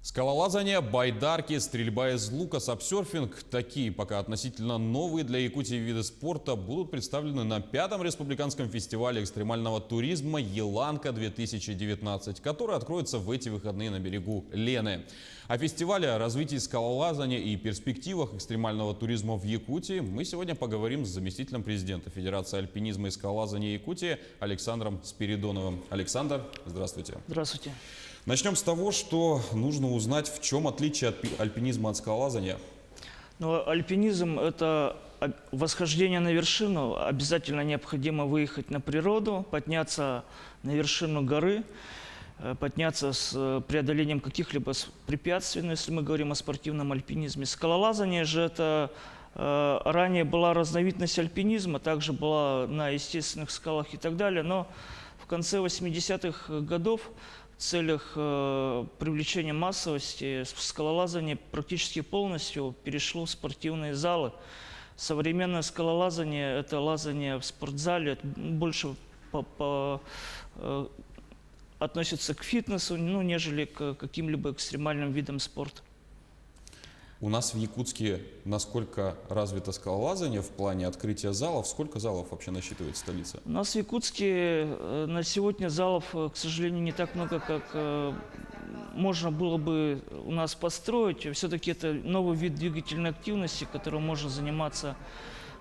Скалолазание, байдарки, стрельба из лука, сапсерфинг – такие пока относительно новые для Якутии виды спорта будут представлены на 5-м республиканском фестивале экстремального туризма «Еланка-2019», который откроется в эти выходные на берегу Лены. О фестивале, о развитии скалолазания и перспективах экстремального туризма в Якутии мы сегодня поговорим с заместителем президента Федерации альпинизма и скалолазания Якутии Александром Спиридоновым. Александр, здравствуйте. Здравствуйте. Начнем с того, что нужно узнать, в чем отличие альпинизма от скалолазания. Но альпинизм – это восхождение на вершину. Обязательно необходимо выехать на природу, подняться на вершину горы, подняться с преодолением каких-либо препятствий, если мы говорим о спортивном альпинизме. Скалолазание же это ранее была разновидность альпинизма, также была на естественных скалах и так далее, но в конце 80-х годов в целях привлечения массовости скалолазание практически полностью перешло в спортивные залы. Современное скалолазание – это лазание в спортзале, больше относится к фитнесу, нежели к каким-либо экстремальным видам спорта. У нас в Якутске насколько развито скалолазание в плане открытия залов? Сколько залов вообще насчитывает столица? У нас в Якутске на сегодня залов, к сожалению, не так много, как можно было бы у нас построить. Все-таки это новый вид двигательной активности, которым можно заниматься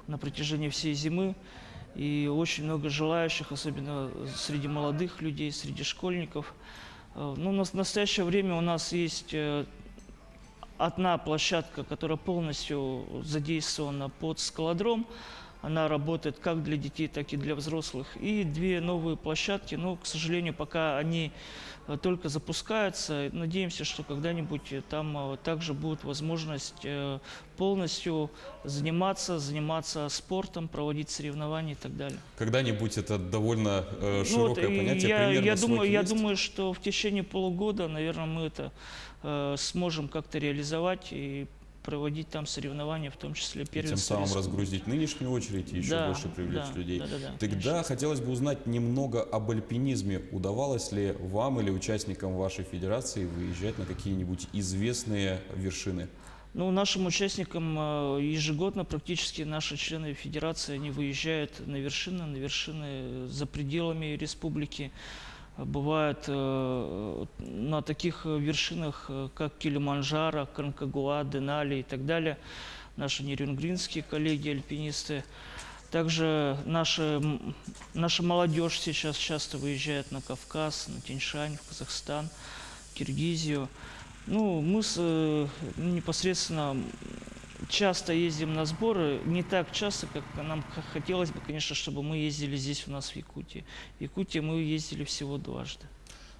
на протяжении всей зимы. И очень много желающих, особенно среди молодых людей, среди школьников. В настоящее время у нас есть одна площадка, которая полностью задействована под скалодром. Она работает как для детей, так и для взрослых. И две новые площадки, но, к сожалению, пока они только запускаются. Надеемся, что когда-нибудь там также будет возможность полностью заниматься спортом, проводить соревнования и так далее. Когда-нибудь это довольно широкое понятие, я думаю, что в течение полугода, наверное, мы это сможем как-то реализовать и проводить там соревнования, в том числе первенство. Тем самым разгрузить нынешнюю очередь и еще больше привлечь людей. Тогда хотелось бы узнать немного об альпинизме. Удавалось ли вам или участникам вашей федерации выезжать на какие-нибудь известные вершины? Нашим участникам ежегодно практически наши члены федерации, они выезжают на вершины за пределами республики. Бывают на таких вершинах, как Килиманджаро, Конкагуа, Денали и так далее, наши нерюнгринские коллеги-альпинисты. Также наша молодежь сейчас часто выезжает на Кавказ, на Тянь-Шань, в Казахстан, Киргизию. Мы непосредственно часто ездим на сборы, не так часто, как нам хотелось бы, конечно, чтобы мы ездили здесь у нас в Якутии. В Якутии мы ездили всего дважды.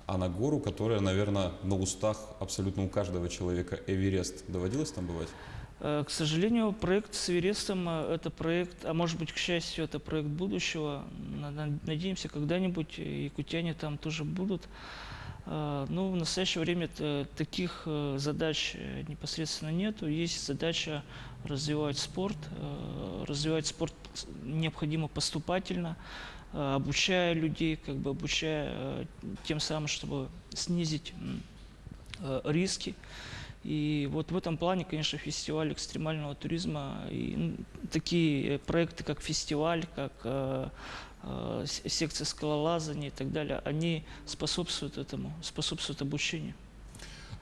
А на гору, которая, наверное, на устах абсолютно у каждого человека, Эверест, доводилось там бывать? К сожалению, проект с Эверестом – это проект, а может быть, к счастью, это проект будущего. Надеемся, когда-нибудь якутяне там тоже будут. В настоящее время таких задач непосредственно нету. Есть задача развивать спорт. Развивать спорт необходимо поступательно, обучая людей, обучая тем самым, чтобы снизить риски. И вот в этом плане, конечно, фестиваль экстремального туризма и такие проекты, как фестиваль, как секция скалолазания и так далее, они способствуют этому, способствуют обучению.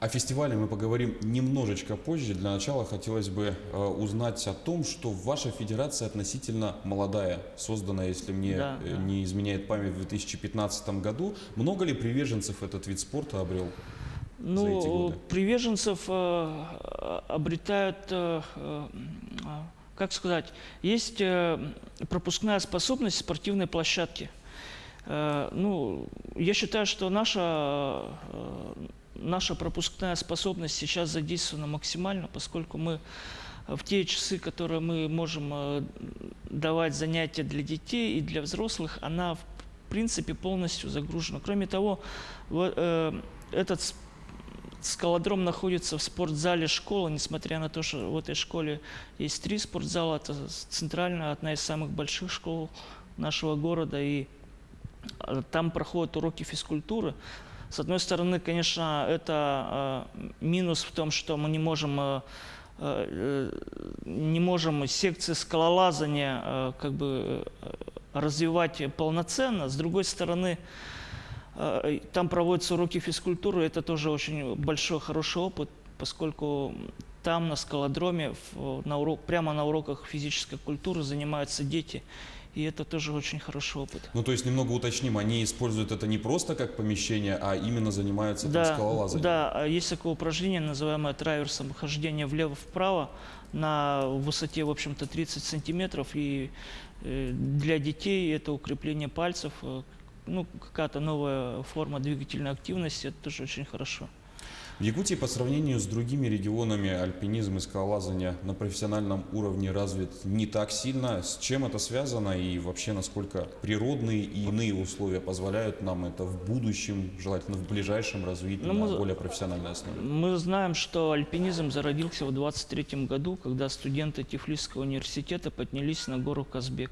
О фестивале мы поговорим немножечко позже. Для начала хотелось бы узнать о том, что ваша федерация относительно молодая, созданная, если мне не изменяет память, в 2015 году. Много ли приверженцев этот вид спорта обрел за эти годы? Приверженцев обретают, как сказать, есть пропускная способность спортивной площадки. Я считаю, что наша пропускная способность сейчас задействована максимально, поскольку мы в те часы, которые мы можем давать занятия для детей и для взрослых, она в принципе полностью загружена. Кроме того, этот скалодром находится в спортзале школы, несмотря на то, что в этой школе есть 3 спортзала. Это центральная, одна из самых больших школ нашего города. И Там проходят уроки физкультуры. С одной стороны, конечно, это минус в том, что мы не можем секции скалолазания как бы развивать полноценно. С другой стороны, там проводятся уроки физкультуры, это тоже очень большой, хороший опыт, поскольку там на скалодроме, прямо на уроках физической культуры занимаются дети. И это тоже очень хороший опыт. Ну, то есть, немного уточним, они используют это не просто как помещение, а именно занимаются там скалолазанием? Да, есть такое упражнение, называемое траверсом, хождение влево-вправо на высоте, в общем-то, 30 сантиметров. И для детей это укрепление пальцев, ну, какая-то новая форма двигательной активности, это тоже очень хорошо. В Якутии по сравнению с другими регионами альпинизм и скалолазание на профессиональном уровне развит не так сильно. С чем это связано и вообще насколько природные и иные условия позволяют нам это в будущем, желательно в ближайшем развитии на более профессиональной основе? Мы знаем, что альпинизм зародился в 23 году, когда студенты Тифлисского университета поднялись на гору Казбек.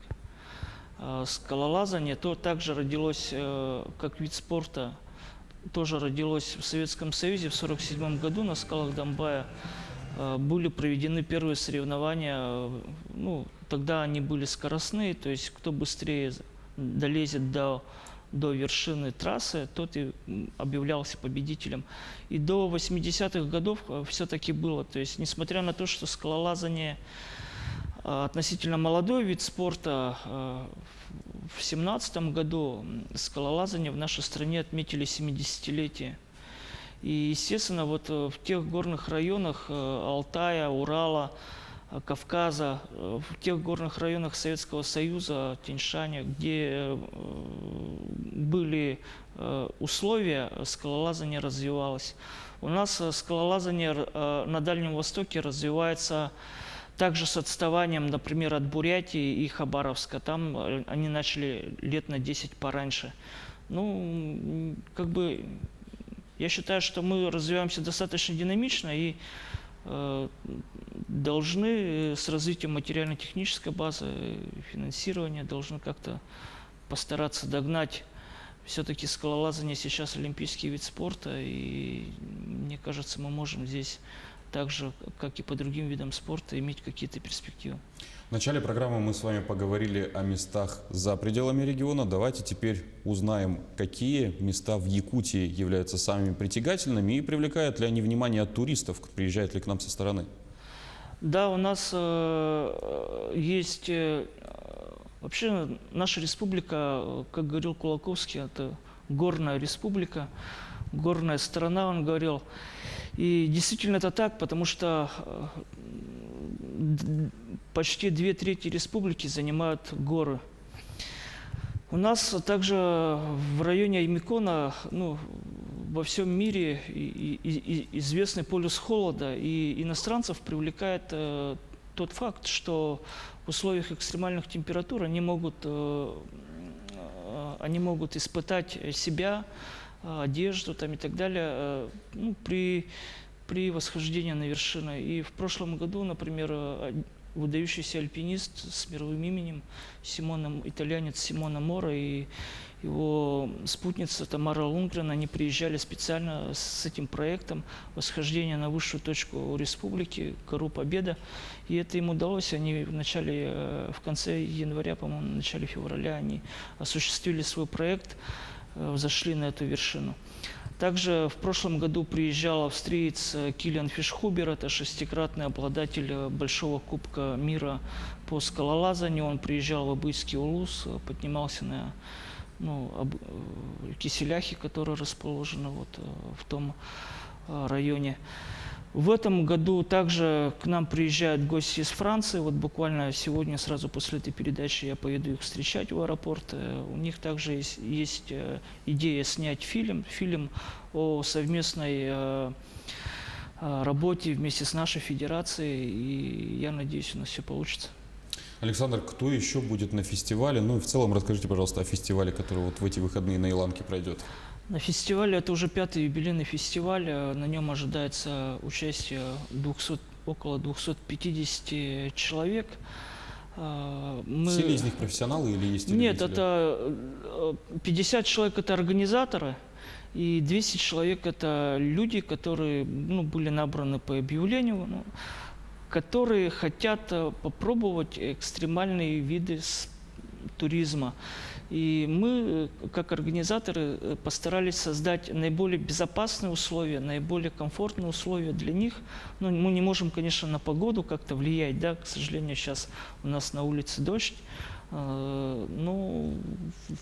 Скалолазание также родилось как вид спорта, тоже родилось в Советском Союзе в 1947 году на скалах Домбая. Были проведены первые соревнования, ну, тогда они были скоростные, то есть кто быстрее долезет до вершины трассы, тот и объявлялся победителем. И до 80-х годов все-таки было, то есть несмотря на то, что скалолазание относительно молодой вид спорта, в 2017 году скалолазание в нашей стране отметили 70-летие. И, естественно, вот в тех горных районах Алтая, Урала, Кавказа, в тех горных районах Советского Союза, Тянь-Шаня, где были условия, скалолазание развивалось. У нас скалолазание на Дальнем Востоке развивается также с отставанием, например, от Бурятии и Хабаровска. Там они начали лет на 10 пораньше. Ну, как бы, я считаю, что мы развиваемся достаточно динамично и должны с развитием материально-технической базы, финансирования, должны как-то постараться догнать. Все-таки скалолазание сейчас олимпийский вид спорта, и мне кажется, мы можем здесь так же, как и по другим видам спорта, иметь какие-то перспективы. В начале программы мы с вами поговорили о местах за пределами региона. Давайте теперь узнаем, какие места в Якутии являются самыми притягательными и привлекают ли они внимание туристов, приезжают ли к нам со стороны. Да, у нас есть... Вообще наша республика, как говорил Кулаковский, это горная республика, горная страна, он говорил. И действительно это так, потому что почти 2/3 республики занимают горы. У нас также в районе Аймикона, ну, во всем мире известный полюс холода, и иностранцев привлекает тот факт, что в условиях экстремальных температур они могут испытать себя, одежду там, и так далее, ну, при восхождении на вершины. И в прошлом году, например, выдающийся альпинист с мировым именем, итальянец Симона Мора и его спутница Тамара Лунгрен, они приезжали специально с этим проектом восхождения на высшую точку республики, гору Победа. И это им удалось. Они в конце января, по-моему, в начале февраля, они осуществили свой проект, взошли на эту вершину. Также в прошлом году приезжал австриец Килиан Фишхубер, это 6-кратный обладатель Большого Кубка мира по скалолазанию. Он приезжал в Абыйский Улус, поднимался на Киселяхе, которая расположена вот в том районе. В этом году также к нам приезжают гости из Франции. Вот буквально сегодня, сразу после этой передачи, я поеду их встречать в аэропорт. У них также есть идея снять фильм о совместной работе вместе с нашей федерацией. И я надеюсь, у нас все получится. Александр, кто еще будет на фестивале? Ну и в целом расскажите, пожалуйста, о фестивале, который вот в эти выходные на Иланке пройдет. На фестивале, это уже 5-й юбилейный фестиваль, на нем ожидается участие около 250 человек. Все ли из них профессионалы или есть Нет, любители? это 50 человек – это организаторы, и 200 человек – это люди, которые были набраны по объявлению, которые хотят попробовать экстремальные виды туризма. И мы, как организаторы, постарались создать наиболее безопасные условия, наиболее комфортные условия для них. Мы не можем, конечно, на погоду как-то влиять, да, к сожалению, сейчас у нас на улице дождь. То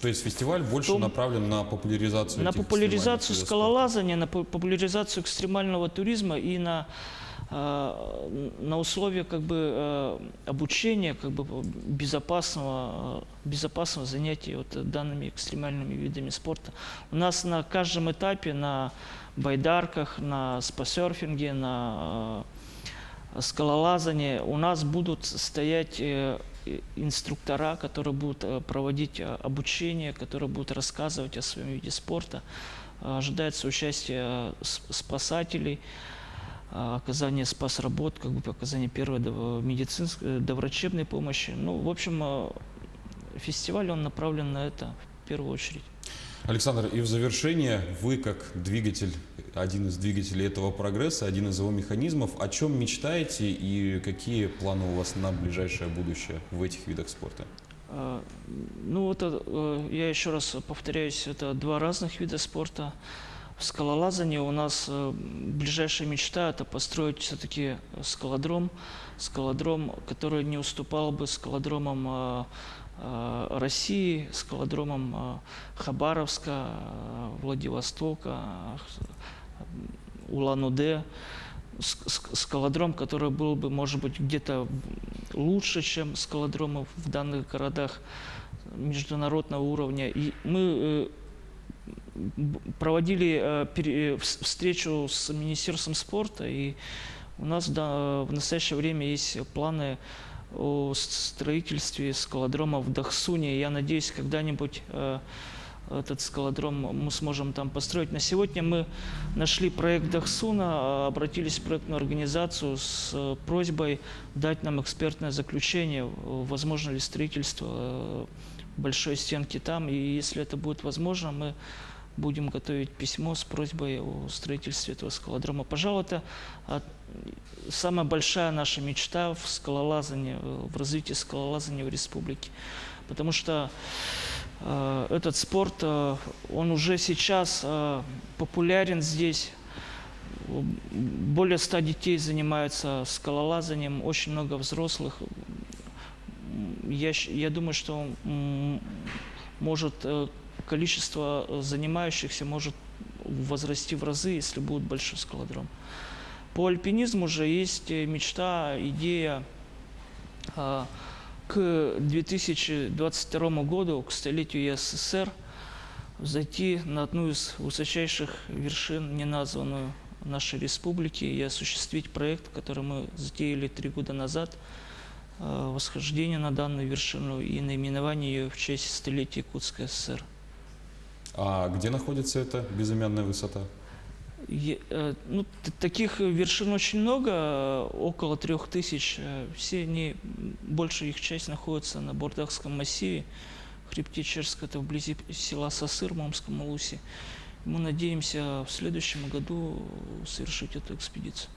есть фестиваль больше направлен на популяризацию на популяризацию скалолазания, на популяризацию экстремального туризма и на условия обучения безопасного занятия данными экстремальными видами спорта. У нас на каждом этапе, на байдарках, на спасерфинге, на скалолазании у нас будут стоять инструктора, которые будут проводить обучение, которые будут рассказывать о своем виде спорта. Ожидается участие спасателей, оказание спасработ, оказание первой медицинской, доврачебной помощи. В общем, фестиваль он направлен на это в первую очередь. Александр, и в завершение, вы как двигатель, один из двигателей этого прогресса, один из его механизмов, о чем мечтаете и какие планы у вас на ближайшее будущее в этих видах спорта? Я еще раз повторяюсь, это два разных вида спорта. В скалолазании у нас ближайшая мечта – это построить все-таки скалодром, который не уступал бы скалодромам России, скалодромам Хабаровска, Владивостока, Улан-Удэ. Скалодром, который был бы, может быть, где-то лучше, чем скалодромы в данных городах международного уровня. И мы проводили встречу с Министерством спорта, и у нас в настоящее время есть планы о строительстве скалодрома в Дахсуне. Я надеюсь, когда-нибудь этот скалодром мы сможем там построить. На сегодня мы нашли проект Дахсуна, обратились в проектную организацию с просьбой дать нам экспертное заключение, возможно ли строительство большой стенки там. И если это будет возможно, мы будем готовить письмо с просьбой о строительстве этого скалодрома. Пожалуй, это самая большая наша мечта в скалолазании, в развитии скалолазания в республике. Потому что этот спорт, он уже сейчас популярен здесь. Более 100 детей занимаются скалолазанием, очень много взрослых. Я думаю, что количество занимающихся может возрасти в разы, если будет большой скалодром. По альпинизму же есть мечта, идея к 2022 году, к столетию СССР, зайти на одну из высочайших вершин, не названную нашей республики, и осуществить проект, который мы затеяли 3 года назад, восхождение на данную вершину и наименование ее в честь столетия Якутской ССР. А где находится эта безымянная высота? Таких вершин очень много, около 3000. Все они, большая их часть находится на Бурдакском массиве. Хребте Черска, это вблизи села Сосыр в Омском Улусе. Мы надеемся в следующем году совершить эту экспедицию.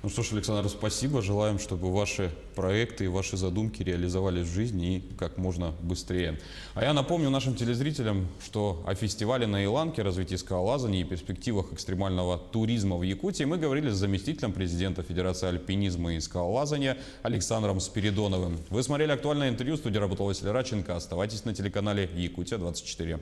Ну что ж, Александр, спасибо. Желаем, чтобы ваши проекты и ваши задумки реализовались в жизни и как можно быстрее. А я напомню нашим телезрителям, что о фестивале на Иланке, развитии скалолазания и перспективах экстремального туризма в Якутии мы говорили с заместителем президента Федерации альпинизма и скалолазания Александром Спиридоновым. Вы смотрели актуальное интервью. В студии работал Василий Радченко. Оставайтесь на телеканале Якутия-24.